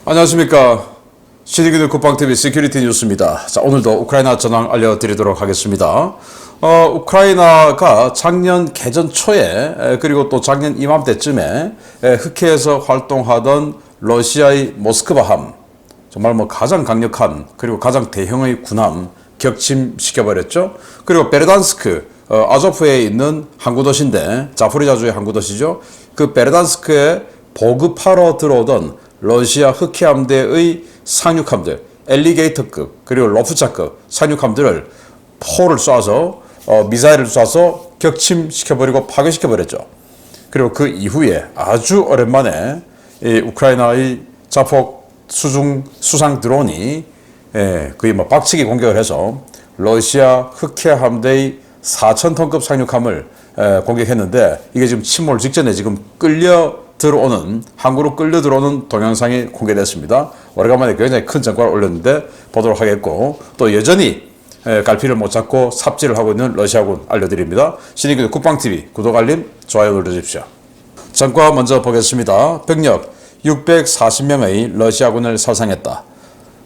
안녕하십니까. 시리그드 국방TV 시큐리티 뉴스입니다. 자, 오늘도 우크라이나 전황 알려드리도록 하겠습니다. 우크라이나가 작년 개전 초에 그리고 또 작년 이맘때쯤에 흑해에서 활동하던 러시아의 모스크바함, 정말 가장 강력한 그리고 가장 대형의 군함 격침시켜버렸죠. 그리고 베르단스크, 아조프에 있는 항구도시인데 자포리자주의 항구도시죠. 그 베르단스크에 보급하러 들어오던 러시아 흑해함대의 상륙함들, 엘리게이터급 그리고 로프차급 상륙함들을 포를 쏴서 미사일을 쏴서 격침시켜버리고 파괴시켜버렸죠. 그리고 그 이후에 아주 오랜만에 우크라이나의 자폭 수상 드론이 거의 박치기 공격을 해서 러시아 흑해함대의 4,000톤급 상륙함을 공격했는데, 이게 지금 침몰 직전에 지금 항구로 끌려 들어오는 동영상이 공개됐습니다. 오래간만에 굉장히 큰 전과를 올렸는데 보도록 하겠고, 또 여전히 갈피를 못 잡고 삽질을 하고 있는 러시아군 알려드립니다. 시리그드 국방TV 구독, 알림, 좋아요 눌러주십시오. 전과 먼저 보겠습니다. 병력 640명의 러시아군을 살상했다.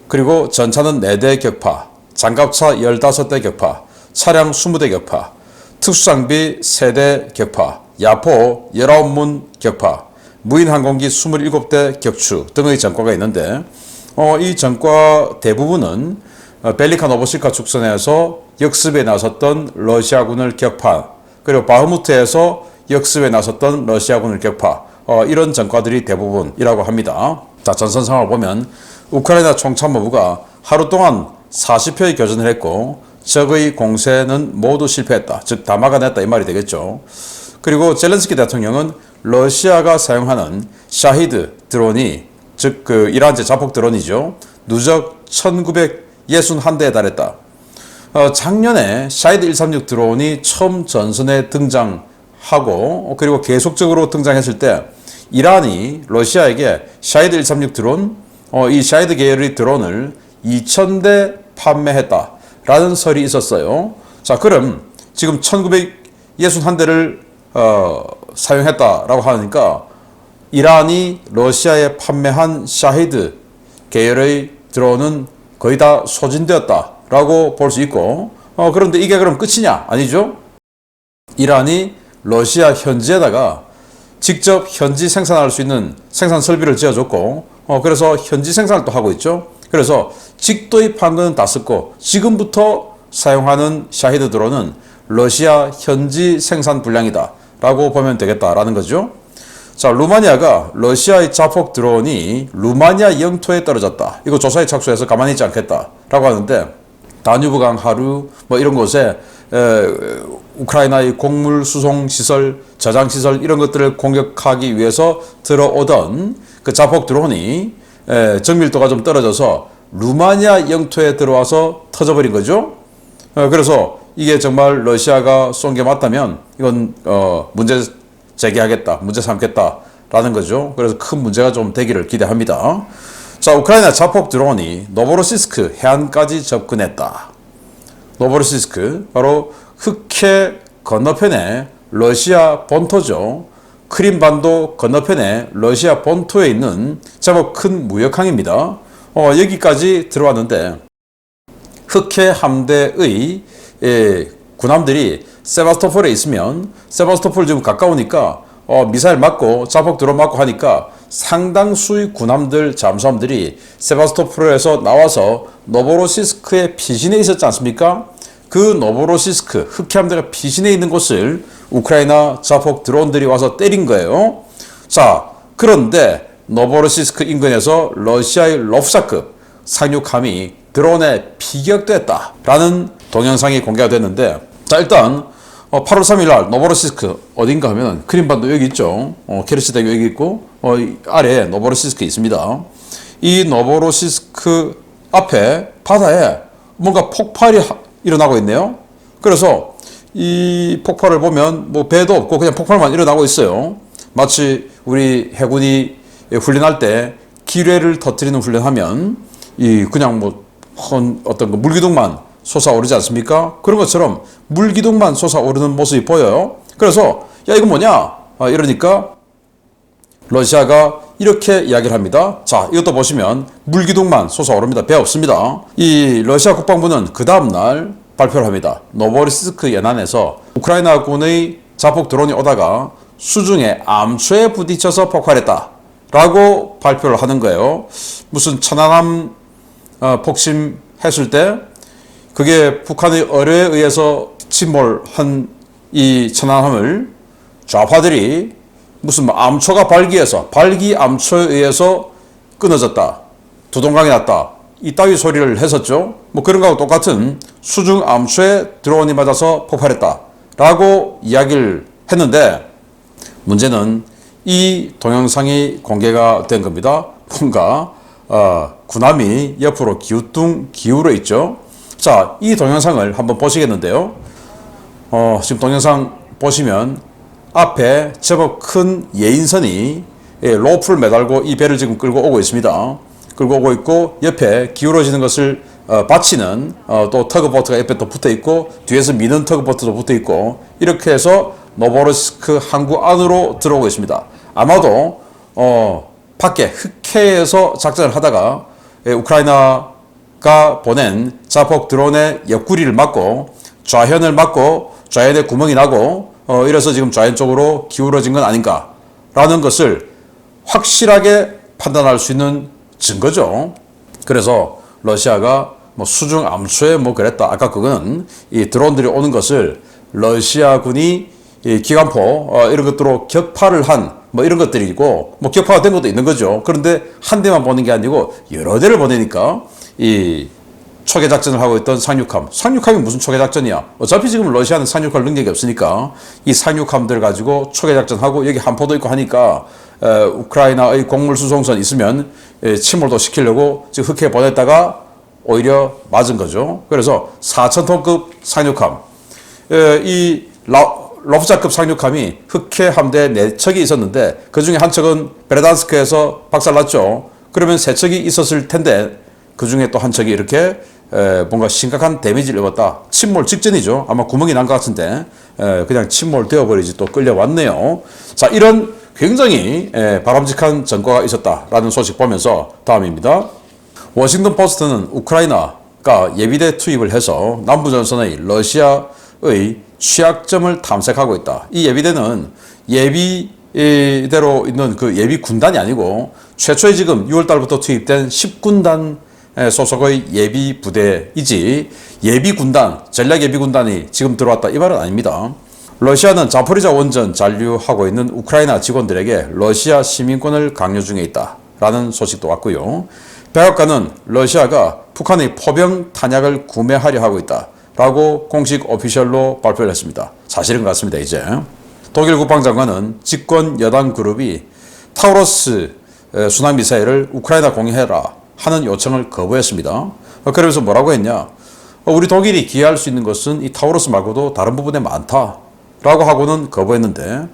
그리고 전차는 4대 격파, 장갑차 15대 격파, 차량 20대 격파, 특수장비 3대 격파, 야포 19문 격파, 무인항공기 27대 격추 등의 전과가 있는데, 이 전과 대부분은 벨리카 노보시카 축선에서 역습에 나섰던 러시아군을 격파, 그리고 바흐무트에서 역습에 나섰던 러시아군을 격파, 이런 전과들이 대부분이라고 합니다. 자, 전선 상황을 보면 우크라이나 총참모부가 하루 동안 40회의 교전을 했고 적의 공세는 모두 실패했다, 즉 다 막아냈다 이 말이 되겠죠. 그리고 젤렌스키 대통령은 러시아가 사용하는 샤히드 드론이, 즉 이란제 자폭 드론이죠, 누적 1961대에 달했다. 작년에 샤히드 136 드론이 처음 전선에 등장하고 그리고 계속적으로 등장했을 때 이란이 러시아에게 샤히드 136 드론, 이 샤히드 계열의 드론을 2,000대 판매했다라는 설이 있었어요. 자, 그럼 지금 1961대를 사용했다라고 하니까 이란이 러시아에 판매한 샤히드 계열의 드론은 거의 다 소진되었다라고 볼 수 있고, 그런데 이게 그럼 끝이냐? 아니죠. 이란이 러시아 현지에다가 직접 현지 생산할 수 있는 생산 설비를 지어줬고, 그래서 현지 생산을 또 하고 있죠. 그래서 직도입한 건 다 썼고 지금부터 사용하는 샤히드 드론은 러시아 현지 생산 분량이다 라고 보면 되겠다라는 거죠. 자, 루마니아가 러시아의 자폭 드론이 루마니아 영토에 떨어졌다, 이거 조사에 착수해서 가만히 있지 않겠다라고 하는데, 다뉴브강 하류 이런 곳에 우크라이나의 곡물 수송 시설, 저장 시설 이런 것들을 공격하기 위해서 들어오던 그 자폭 드론이 정밀도가 좀 떨어져서 루마니아 영토에 들어와서 터져버린 거죠. 그래서 이게 정말 러시아가 쏜 게 맞다면 이건 문제 제기하겠다, 문제 삼겠다라는 거죠. 그래서 큰 문제가 좀 되기를 기대합니다. 자, 우크라이나 자폭 드론이 노보로시스크 해안까지 접근했다. 노보로시스크, 바로 흑해 건너편에 러시아 본토죠. 크림반도 건너편에 러시아 본토에 있는 제법 큰 무역항입니다. 여기까지 들어왔는데 흑해 함대의 군함들이 세바스토폴에 있으면, 세바스토폴 지금 가까우니까 미사일 맞고 자폭 드론 맞고 하니까 상당수의 군함들, 잠수함들이 세바스토폴에서 나와서 노보로시스크에 피신해 있었지 않습니까? 그 노보로시스크 흑해 함대가 피신해 있는 곳을 우크라이나 자폭 드론들이 와서 때린 거예요. 자, 그런데 노보로시스크 인근에서 러시아의 로프차급 상륙함이 드론에 피격됐다라는 동영상이 공개가 됐는데, 자, 일단 8월 3일 날 노보로시스크 어딘가 하면 크림반도 여기 있죠. 케르치대교 여기 있고 아래에 노보로시스크 있습니다. 이 노보로시스크 앞에 바다에 뭔가 폭발이 일어나고 있네요. 그래서 이 폭발을 보면 배도 없고 그냥 폭발만 일어나고 있어요. 마치 우리 해군이 훈련할 때 기뢰를 터뜨리는 훈련하면 그냥 어떤 물기둥만 솟아오르지 않습니까? 그런 것처럼 물기둥만 솟아오르는 모습이 보여요. 그래서 야, 이거 뭐냐? 이러니까 러시아가 이렇게 이야기를 합니다. 자, 이것도 보시면 물기둥만 솟아오릅니다. 배 없습니다. 이 러시아 국방부는 그 다음날 발표를 합니다. 노보리스크 연안에서 우크라이나군의 자폭 드론이 오다가 수중에 암초에 부딪혀서 폭발했다 라고 발표를 하는 거예요. 무슨 천안함 폭심했을 때 그게 북한의 의뢰에 의해서 침몰한 이 천안함을 좌파들이 무슨 암초가 발기해서 발기 암초에 의해서 끊어졌다, 두동강이 났다, 이따위 소리를 했었죠. 뭐 그런 거하고 똑같은 수중 암초에 드론이 맞아서 폭발했다 라고 이야기를 했는데, 문제는 이 동영상이 공개가 된 겁니다. 뭔가 군함이 옆으로 기울어 있죠. 자, 이 동영상을 한번 보시겠는데요. 지금 동영상 보시면 앞에 제법 큰 예인선이 로프를 매달고 이 배를 지금 끌고 오고 있습니다. 끌고 오고 있고, 옆에 기울어지는 것을 받치는 또 터그보트가 옆에 또 붙어 있고, 뒤에서 미는 터그보트도 붙어 있고, 이렇게 해서 노보로시스크 항구 안으로 들어오고 있습니다. 아마도 밖에 흑해에서 작전을 하다가 우크라이나가 보낸 자폭 드론의 옆구리를 맞고 좌현을 맞고 좌현에 구멍이 나고 이래서 지금 좌현 쪽으로 기울어진 건 아닌가라는 것을 확실하게 판단할 수 있는 증거죠. 그래서 러시아가 뭐 수중 암초에 뭐 그랬다. 아까 그거는 이 드론들이 오는 것을 러시아군이 이 기관포 이런 것들로 격파를 한 뭐 이런 것들이고, 뭐 격파가 된 것도 있는 거죠. 그런데 한 대만 보낸 게 아니고 여러 대를 보내니까 이 초계 작전을 하고 있던 상륙함이 무슨 초계 작전이야? 어차피 지금 러시아는 상륙할 능력이 없으니까 이 상륙함들 가지고 초계 작전하고, 여기 함포도 있고 하니까 우크라이나의 곡물 수송선 있으면 침몰도 시키려고 지금 흑해 보냈다가 오히려 맞은 거죠. 그래서 4,000톤급 상륙함, 이 로프자급 상륙함이 흑해 함대 4척이 있었는데 그 중에 한 척은 베르단스크에서 박살났죠. 그러면 3척이 있었을 텐데 그 중에 또 한 척이 이렇게 뭔가 심각한 데미지를 입었다. 침몰 직전이죠. 아마 구멍이 난 것 같은데 그냥 침몰 되어버리지 또 끌려왔네요. 자, 이런 굉장히 바람직한 전과가 있었다라는 소식 보면서 다음입니다. 워싱턴 포스트는 우크라이나가 예비대 투입을 해서 남부전선의 러시아의 취약점을 탐색하고 있다. 이 예비대는 예비대로 있는 그 예비 군단이 아니고 최초에 지금 6월 달부터 투입된 10군단 소속의 예비 부대이지, 예비 군단, 전략 예비 군단이 지금 들어왔다 이 말은 아닙니다. 러시아는 자포리자 원전 잔류하고 있는 우크라이나 직원들에게 러시아 시민권을 강요 중에 있다라는 소식도 왔고요. 백악관은 러시아가 북한의 포병 탄약을 구매하려 하고 있다라고 공식 오피셜로 발표를 했습니다. 사실은 같습니다. 이제 독일 국방장관은 집권 여당 그룹이 타우러스 순항미사일을 우크라이나 공유해라 하는 요청을 거부했습니다. 그러면서 뭐라고 했냐? 우리 독일이 기여할 수 있는 것은 이 타우러스 말고도 다른 부분에 많다라고 하고는 거부했는데,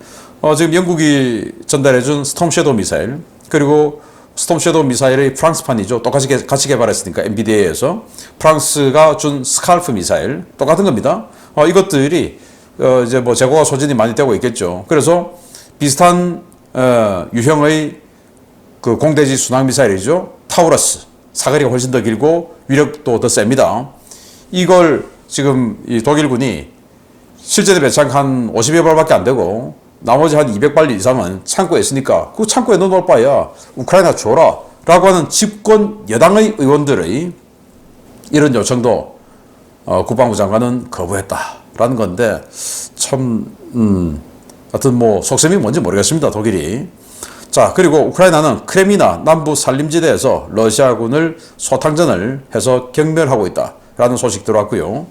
지금 영국이 전달해준 스톰 섀도우 미사일, 그리고 스톰 섀도우 미사일의 프랑스판이죠. 똑같이 같이 개발했으니까 MBDA에서 프랑스가 준 스칼프 미사일 똑같은 겁니다. 이것들이 이제 뭐 재고가 소진이 많이 되고 있겠죠. 그래서 비슷한 유형의 그 공대지 순항 미사일이죠. 타우러스, 사거리가 훨씬 더 길고 위력도 더 셉니다. 이걸 지금 이 독일군이 실전에 배치한 한 50여 발밖에 안 되고 나머지 한 200발 이상은 창고에 있으니까 그 창고에 넣어놓을 바에야 우크라이나 줘라 라고 하는 집권 여당의 의원들의 이런 요청도 국방부 장관은 거부했다라는 건데, 참 하여튼 뭐 속셈이 뭔지 모르겠습니다. 독일이. 자, 그리고 우크라이나는 크레미나 남부 산림지대에서 러시아군을 소탕전을 해서 경멸하고 있다라는 소식 들어왔고요.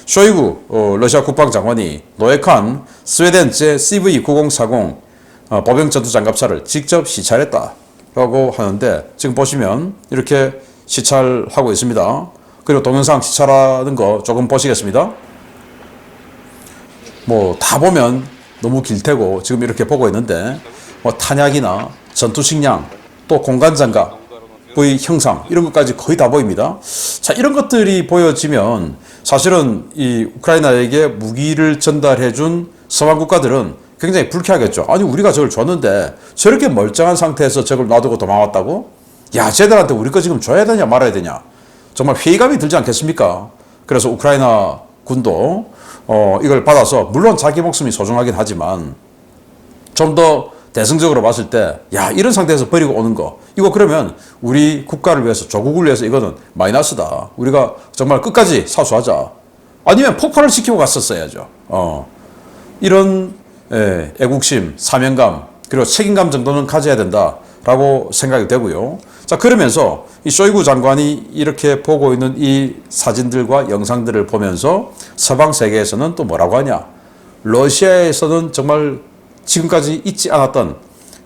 쇼이구 러시아 국방장관이 노획한 스웨덴 제 CV9040 보병 전투장갑차를 직접 시찰했다라고 하는데, 지금 보시면 이렇게 시찰하고 있습니다. 그리고 동영상 시찰하는 거 조금 보시겠습니다. 뭐 다 보면 너무 길 테고 지금 이렇게 보고 있는데, 뭐 탄약이나 전투식량 또 공간장갑의 형상 이런 것까지 거의 다 보입니다. 자, 이런 것들이 보여지면 사실은 이 우크라이나에게 무기를 전달해준 서방 국가들은 굉장히 불쾌하겠죠. 아니 우리가 저걸 줬는데 저렇게 멀쩡한 상태에서 저걸 놔두고 도망왔다고? 야, 쟤들한테 우리 거 지금 줘야 되냐 말아야 되냐? 정말 회의감이 들지 않겠습니까? 그래서 우크라이나 군도 이걸 받아서 물론 자기 목숨이 소중하긴 하지만 좀 더 대승적으로 봤을 때, 야, 이런 상태에서 버리고 오는 거, 이거 그러면 우리 국가를 위해서, 조국을 위해서 이거는 마이너스다. 우리가 정말 끝까지 사수하자. 아니면 폭발을 시키고 갔었어야죠. 이런 애국심, 사명감, 그리고 책임감 정도는 가져야 된다라고 생각이 되고요. 자, 그러면서 이 쇼이구 장관이 이렇게 보고 있는 이 사진들과 영상들을 보면서 서방 세계에서는 또 뭐라고 하냐? 러시아에서는 정말 지금까지 있지 않았던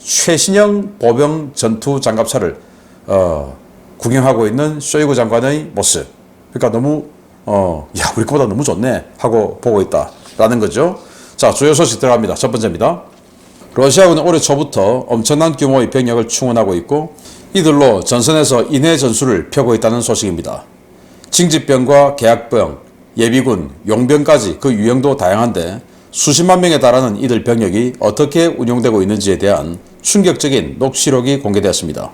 최신형 보병 전투 장갑차를 구경하고 있는 쇼이구 장관의 모습. 그러니까 너무 야, 우리 거보다 너무 좋네 하고 보고 있다라는 거죠. 자, 주요 소식 들어갑니다. 첫 번째입니다. 러시아군은 올해 초부터 엄청난 규모의 병력을 충원하고 있고 이들로 전선에서 인해 전술을 펴고 있다는 소식입니다. 징집병과 계약병, 예비군, 용병까지 그 유형도 다양한데 수십만 명에 달하는 이들 병력이 어떻게 운용되고 있는지에 대한 충격적인 녹취록이 공개되었습니다.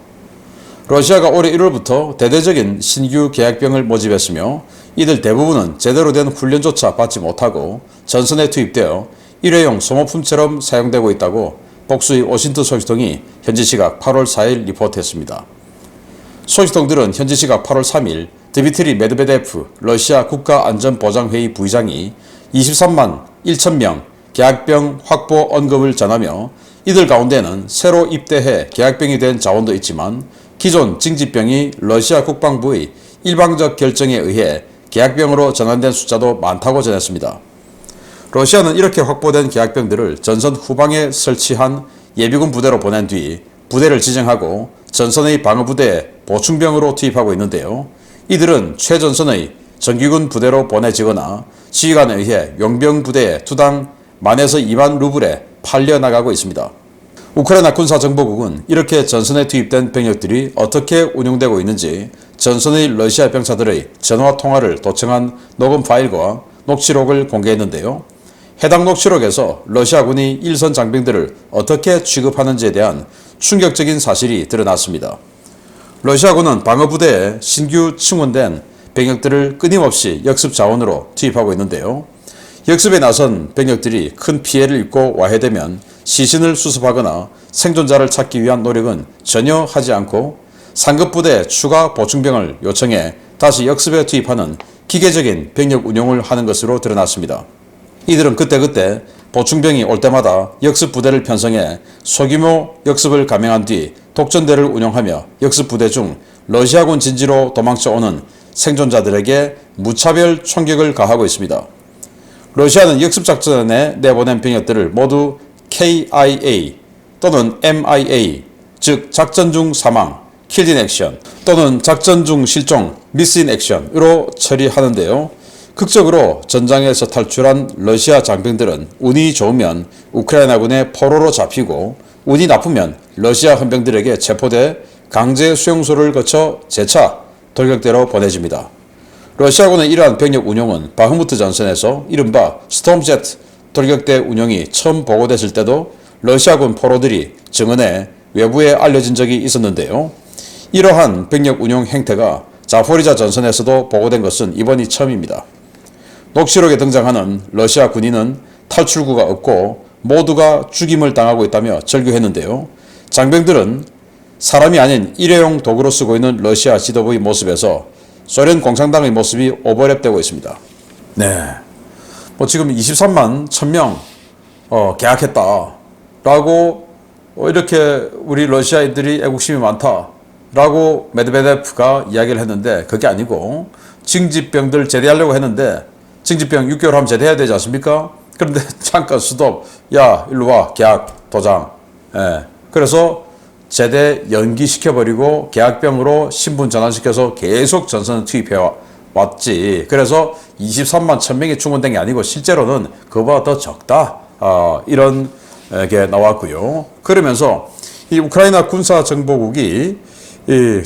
러시아가 올해 1월부터 대대적인 신규 계약병을 모집했으며 이들 대부분은 제대로 된 훈련조차 받지 못하고 전선에 투입되어 일회용 소모품처럼 사용되고 있다고 복수의 오신트 소식통이 현지 시각 8월 4일 리포트했습니다. 소식통들은 현지 시각 8월 3일 드미트리 메드베데프 러시아 국가안전보장회의 부의장이 23만 1,000명 계약병 확보 언급을 전하며 이들 가운데는 새로 입대해 계약병이 된 자원도 있지만 기존 징집병이 러시아 국방부의 일방적 결정에 의해 계약병으로 전환된 숫자도 많다고 전했습니다. 러시아는 이렇게 확보된 계약병들을 전선 후방에 설치한 예비군 부대로 보낸 뒤 부대를 지정하고 전선의 방어부대에 보충병으로 투입하고 있는데요. 이들은 최전선의 정규군 부대로 보내지거나 지휘관에 의해 용병 부대에 투당 10,000에서 2만 루블에 팔려나가고 있습니다. 우크라이나 군사정보국은 이렇게 전선에 투입된 병력들이 어떻게 운용되고 있는지 전선의 러시아 병사들의 전화 통화를 도청한 녹음 파일과 녹취록을 공개했는데요. 해당 녹취록에서 러시아군이 일선 장병들을 어떻게 취급하는지에 대한 충격적인 사실이 드러났습니다. 러시아군은 방어부대에 신규 충원된 병력들을 끊임없이 역습 자원으로 투입하고 있는데요. 역습에 나선 병력들이 큰 피해를 입고 와해되면 시신을 수습하거나 생존자를 찾기 위한 노력은 전혀 하지 않고 상급부대 추가 보충병을 요청해 다시 역습에 투입하는 기계적인 병력 운용을 하는 것으로 드러났습니다. 이들은 그때그때 보충병이 올 때마다 역습부대를 편성해 소규모 역습을 감행한 뒤 독전대를 운영하며 역습부대 중 러시아군 진지로 도망쳐 오는 생존자들에게 무차별 총격을 가하고 있습니다. 러시아는 역습작전에 내보낸 병력들을 모두 KIA 또는 MIA, 즉 작전 중 사망, Killed in Action 또는 작전 중 실종, Missed in Action으로 처리하는데요. 극적으로 전장에서 탈출한 러시아 장병들은 운이 좋으면 우크라이나군의 포로로 잡히고 운이 나쁘면 러시아 헌병들에게 체포돼 강제 수용소를 거쳐 재차 돌격대로 보내집니다. 러시아군의 이러한 병력 운용은 바흐무트 전선에서 이른바 스톰제트 돌격대 운용이 처음 보고됐을 때도 러시아군 포로들이 증언해 외부에 알려진 적이 있었는데요. 이러한 병력 운용 행태가 자포리자 전선에서도 보고된 것은 이번이 처음입니다. 녹취록에 등장하는 러시아 군인은 탈출구가 없고 모두가 죽임을 당하고 있다며 절규했는데요. 장병들은 사람이 아닌 일회용 도구로 쓰고 있는 러시아 지도부의 모습에서 소련 공산당의 모습이 오버랩되고 있습니다. 네, 지금 23만 1,000명 계약했다라고 이렇게 우리 러시아인들이 애국심이 많다라고 메드베데프가 이야기를 했는데 그게 아니고 징집병들 제대하려고 했는데 징집병 6개월 하면 제대해야 되지 않습니까? 그런데 잠깐 스톱, 야 일로 와, 계약 도장. 그래서 제대 연기시켜버리고 계약병으로 신분 전환시켜서 계속 전선을 투입해 왔지. 그래서 23만 1,000명이 충원된 게 아니고 실제로는 그보다 더 적다. 이런 게 나왔고요. 그러면서 이 우크라이나 군사정보국이 이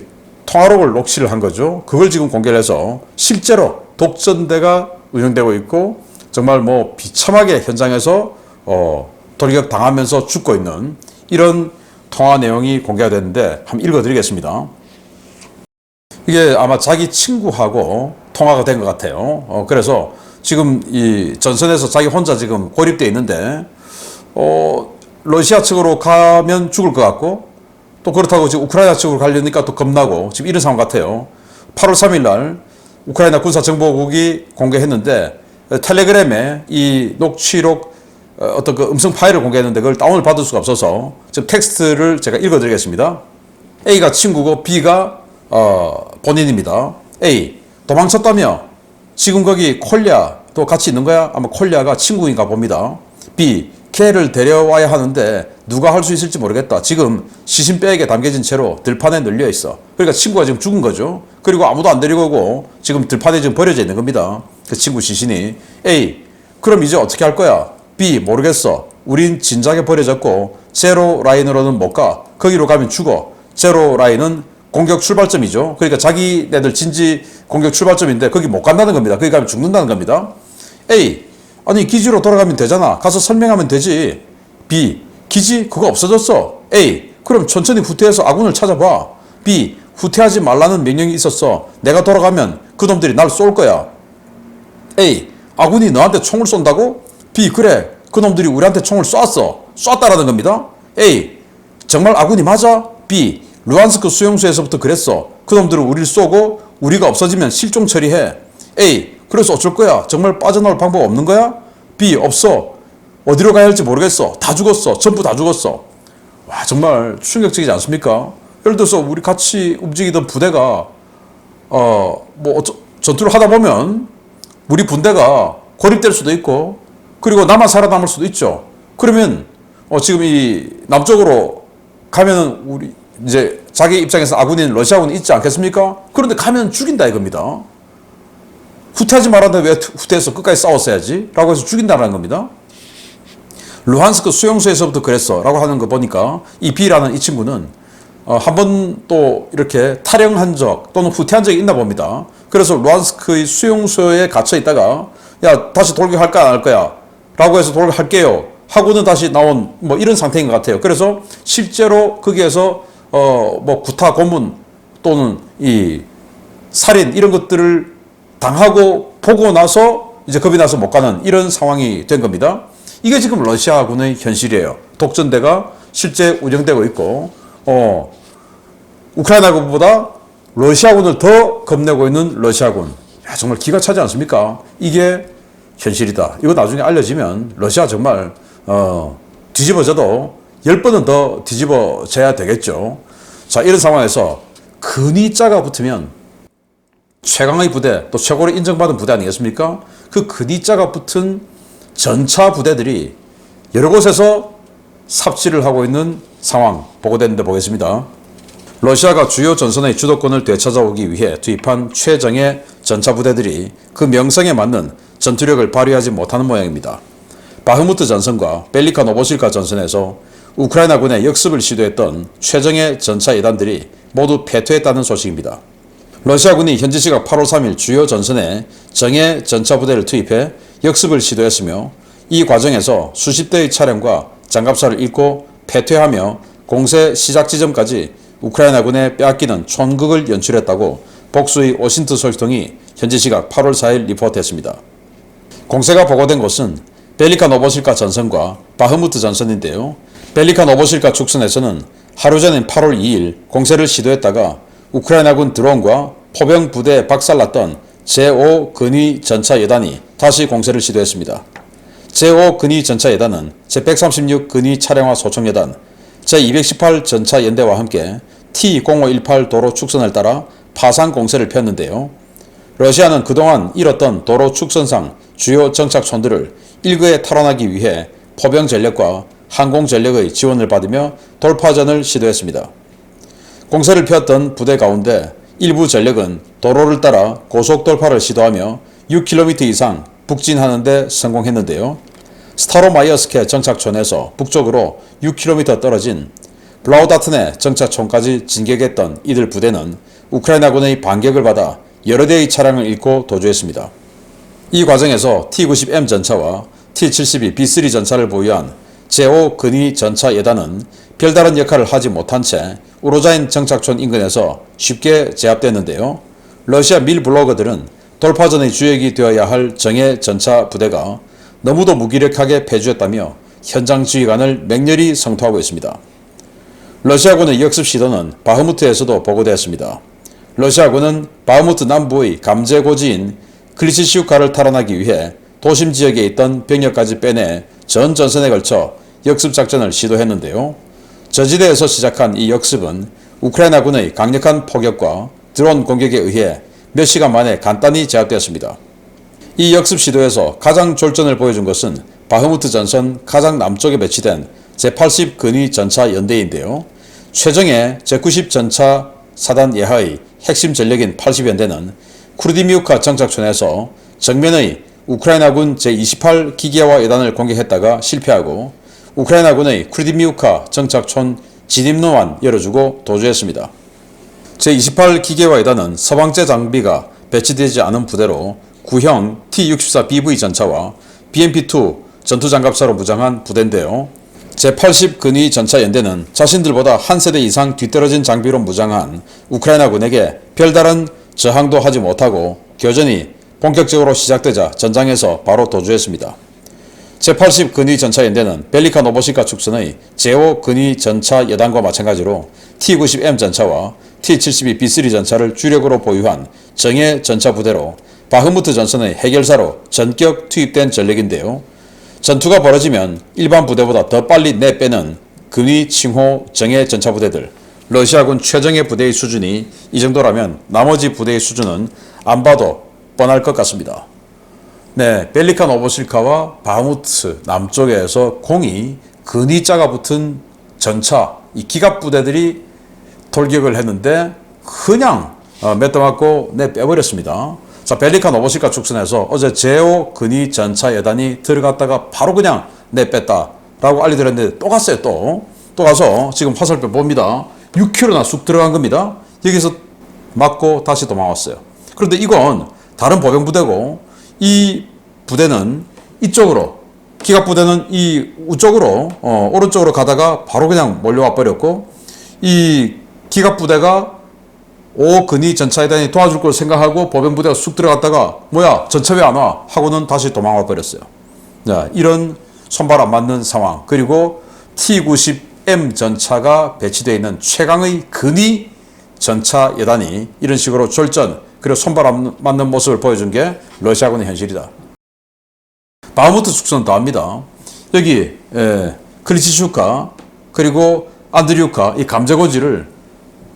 통화록을 녹취를 한 거죠. 그걸 지금 공개를 해서 실제로 독전대가 운영되고 있고 정말 비참하게 현장에서 돌격 당하면서 죽고 있는 이런 통화 내용이 공개가 됐는데 한번 읽어드리겠습니다. 이게 아마 자기 친구하고 통화가 된 것 같아요. 그래서 지금 이 전선에서 자기 혼자 지금 고립되어 있는데 러시아 측으로 가면 죽을 것 같고 또 그렇다고 지금 우크라이나 측으로 가려니까 또 겁나고 지금 이런 상황 같아요. 8월 3일 날 우크라이나 군사정보국이 공개했는데 텔레그램에 이 녹취록 어떤 그 음성 파일을 공개했는데 그걸 다운을 받을 수가 없어서 지금 텍스트를 제가 읽어드리겠습니다. A가 친구고 B가 본인입니다. A, 도망쳤다며 지금 거기 콜리아도 같이 있는 거야? 아마 콜리아가 친구인가 봅니다. B, 걔를 데려와야 하는데 누가 할 수 있을지 모르겠다. 지금 시신뼈에게 담겨진 채로 들판에 널려 있어. 그러니까 친구가 지금 죽은 거죠. 그리고 아무도 안 데리고 오고 지금 들판에 지금 버려져 있는 겁니다. 그 친구 시신이. A, 그럼 이제 어떻게 할 거야? B, 모르겠어. 우린 진작에 버려졌고 제로 라인으로는 못 가. 거기로 가면 죽어. 제로 라인은 공격 출발점이죠. 그러니까 자기네들 진지 공격 출발점인데 거기 못 간다는 겁니다. 거기 가면 죽는다는 겁니다. A, 아니 기지로 돌아가면 되잖아. 가서 설명하면 되지. B, 기지 그거 없어졌어. A, 그럼 천천히 후퇴해서 아군을 찾아봐. B, 후퇴하지 말라는 명령이 있었어. 내가 돌아가면 그놈들이 날 쏠 거야. A, 아군이 너한테 총을 쏜다고? B, 그래 그놈들이 우리한테 총을 쐈다라는 겁니다. A, 정말 아군이 맞아? B, 루안스크 수용소에서부터 그랬어. 그놈들은 우리를 쏘고 우리가 없어지면 실종 처리해. A, 그래서 어쩔 거야? 정말 빠져나올 방법 없는 거야? B, 없어. 어디로 가야 할지 모르겠어. 다 죽었어. 전부 다 죽었어. 와, 정말 충격적이지 않습니까? 예를 들어서 우리 같이 움직이던 부대가 전투를 하다 보면 우리 분대가 고립될 수도 있고 그리고 나만 살아남을 수도 있죠. 그러면 지금 이 남쪽으로 가면은 우리 이제 자기 입장에서 아군인 러시아군이 있지 않겠습니까? 그런데 가면 죽인다 이겁니다. 후퇴하지 말았는데 왜 후퇴해서 끝까지 싸웠어야지? 라고 해서 죽인다는 겁니다. 루한스크 수용소에서부터 그랬어 라고 하는 거 보니까 이 B라는 이 친구는 한 번 또 이렇게 탈영한 적 또는 후퇴한 적이 있나 봅니다. 그래서 루한스크의 수용소에 갇혀 있다가 야 다시 돌격할까 안 할 거야 라고 해서 돌격할게요 하고는 다시 나온 뭐 이런 상태인 것 같아요. 그래서 실제로 거기에서 뭐 구타 고문 또는 이 살인 이런 것들을 당하고 보고 나서 이제 겁이 나서 못 가는 이런 상황이 된 겁니다. 이게 지금 러시아군의 현실이에요. 독전대가 실제 운영되고 있고 우크라이나군보다 러시아군을 더 겁내고 있는 러시아군. 야, 정말 기가 차지 않습니까? 이게 현실이다. 이거 나중에 알려지면 러시아 정말 뒤집어져도 10번은 더 뒤집어져야 되겠죠. 자, 이런 상황에서 근위자가 붙으면 최강의 부대, 또 최고로 인정받은 부대 아니겠습니까? 그 근위자가 붙은 전차 부대들이 여러 곳에서 삽질을 하고 있는 상황 보고됐는데 보겠습니다. 러시아가 주요 전선의 주도권을 되찾아오기 위해 투입한 최정예 전차 부대들이 그 명성에 맞는 전투력을 발휘하지 못하는 모양입니다. 바흐무트 전선과 벨리카 노보실카 전선에서 우크라이나군의 역습을 시도했던 최정예 전차 예단들이 모두 패퇴했다는 소식입니다. 러시아군이 현지 시각 8월 3일 주요 전선에 정예 전차 부대를 투입해 역습을 시도했으며 이 과정에서 수십 대의 차량과 장갑차를 잃고 패퇴하며 공세 시작 지점까지 우크라이나군에 빼앗기는 촌극을 연출했다고 복수의 오신트 소식통이 현지 시각 8월 4일 리포트했습니다. 공세가 보고된 곳은 벨리카 노보실카 전선과 바흐무트 전선인데요. 벨리카 노보실카 축선에서는 하루 전인 8월 2일 공세를 시도했다가 우크라이나군 드론과 포병 부대에 박살났던 제5 근위 전차 예단이 다시 공세를 시도했습니다. 제5 근위 전차 예단은 제136 근위 차량화 소총 예단, 제218 전차 연대와 함께 T0518 도로 축선을 따라 파상 공세를 폈는데요. 러시아는 그동안 잃었던 도로 축선상 주요 정착촌들을 일거에 탈환하기 위해 포병 전력과 항공 전력의 지원을 받으며 돌파전을 시도했습니다. 공세를 폈던 부대 가운데 일부 전력은 도로를 따라 고속 돌파를 시도하며 6km 이상 북진하는 데 성공했는데요. 스타로마이어스케 정착촌에서 북쪽으로 6km 떨어진 블라우다트네 정착촌까지 진격했던 이들 부대는 우크라이나군의 반격을 받아 여러 대의 차량을 잃고 도주했습니다. 이 과정에서 T-90M 전차와 T-72B3 전차를 보유한 제5 근위 전차 예단은 별다른 역할을 하지 못한 채 우로자인 정착촌 인근에서 쉽게 제압됐는데요. 러시아 밀 블로거들은 돌파전의 주역이 되어야 할 정예 전차 부대가 너무도 무기력하게 패주했다며 현장 지휘관을 맹렬히 성토하고 있습니다. 러시아군의 역습 시도는 바흐무트에서도 보고되었습니다. 러시아군은 바흐무트 남부의 감제고지인 클리치시우카를 탈환하기 위해 도심 지역에 있던 병력까지 빼내 전 전선에 걸쳐 역습 작전을 시도했는데요. 저지대에서 시작한 이 역습은 우크라이나군의 강력한 포격과 드론 공격에 의해 몇 시간 만에 간단히 제압되었습니다. 이 역습 시도에서 가장 졸전을 보여준 것은 바흐무트 전선 가장 남쪽에 배치된 제80 근위 전차 연대인데요. 최정예 제90 전차 사단 예하의 핵심 전력인 80연대는 쿠르디미우카 정착촌에서 정면의 우크라이나군 제28 기계화 예단을 공격했다가 실패하고 우크라이나군의 쿠르디미우카 정착촌 진입로만 열어주고 도주했습니다. 제28 기계화 예단은 서방제 장비가 배치되지 않은 부대로 구형 T-64BV 전차와 BMP-2 전투장갑차로 무장한 부대인데요. 제80 근위 전차 연대는 자신들보다 한 세대 이상 뒤떨어진 장비로 무장한 우크라이나군에게 별다른 저항도 하지 못하고 교전이 본격적으로 시작되자 전장에서 바로 도주했습니다. 제80 근위 전차 연대는 벨리카 노보시카 축선의 제5 근위 전차 여단과 마찬가지로 T-90M 전차와 T-72 B3 전차를 주력으로 보유한 정예 전차 부대로 바흐무트 전선의 해결사로 전격 투입된 전력인데요. 전투가 벌어지면 일반 부대보다 더 빨리 내빼는 근위 칭호 정예 전차 부대들, 러시아군 최정예 부대의 수준이 이 정도라면 나머지 부대의 수준은 안 봐도 뻔할 것 같습니다. 네, 벨리카 노보실카와 바흐무트 남쪽에서 공이 근위자가 붙은 전차, 이 기갑 부대들이 돌격을 했는데 그냥 몇 대 맞고 빼버렸습니다. 자, 벨리카 노보실카 축선에서 어제 제5 근위 전차 여단이 들어갔다가 바로 그냥 내뺐다라고 알려드렸는데 또 갔어요. 또 가서 지금 화살표 봅니다. 6km나 쑥 들어간 겁니다. 여기서 맞고 다시 도망왔어요. 그런데 이건 다른 보병부대고 이 부대는 이쪽으로, 기갑부대는 이 우쪽으로 오른쪽으로 가다가 바로 그냥 몰려와 버렸고, 이 기갑부대가 5근위 전차여단이 도와줄 걸 생각하고 보병부대가 쑥 들어갔다가 뭐야 전차 왜 안 와? 하고는 다시 도망와 버렸어요. 자, 이런 손발 안 맞는 상황, 그리고 T-90M 전차가 배치되어 있는 최강의 근위 전차 여단이 이런 식으로 졸전 그리고 손발 안 맞는 모습을 보여준 게 러시아군의 현실이다. 바흐무트 축선은 더 합니다. 여기 클리치슈카 그리고 안드리우카 이 감제고지를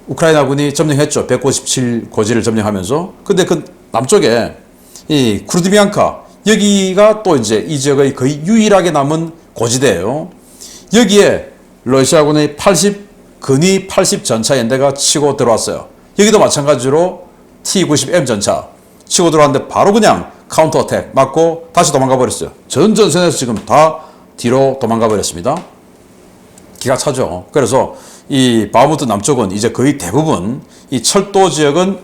우크라이나군이 점령했죠. 157 고지를 점령하면서. 근데 그 남쪽에 이 쿠르디미안카 여기가 또 이제 이 지역의 거의 유일하게 남은 고지대예요. 여기에 러시아군의 근위 80 전차 연대가 치고 들어왔어요. 여기도 마찬가지로 T-90M 전차 치고 들어왔는데 바로 그냥 카운터 어택 맞고 다시 도망가 버렸어요. 전 전선에서 지금 다 뒤로 도망가 버렸습니다. 기가 차죠. 그래서 이 바흐무트 남쪽은 이제 거의 대부분 이 철도 지역은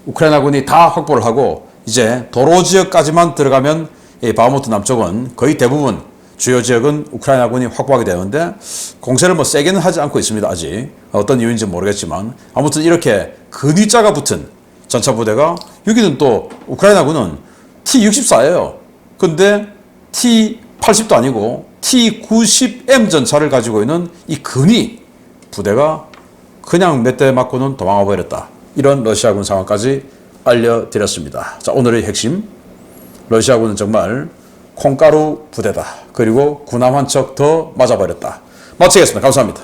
우크라이나군이 다 확보를 하고 이제 도로 지역까지만 들어가면 이 바흐무트 남쪽은 거의 대부분 주요 지역은 우크라이나군이 확보하게 되는데 공세를 뭐 세게는 하지 않고 있습니다. 아직 어떤 이유인지 모르겠지만 아무튼 이렇게 근위자가 붙은 전차 부대가 여기는 또 우크라이나군은 T-64예요. 근데 T-80도 아니고 T-90M 전차를 가지고 있는 이 근위 부대가 그냥 몇 대 맞고는 도망가 버렸다. 이런 러시아군 상황까지 알려드렸습니다. 자, 오늘의 핵심, 러시아군은 정말 콩가루 부대다. 그리고 군함 한 척 더 맞아버렸다. 마치겠습니다. 감사합니다.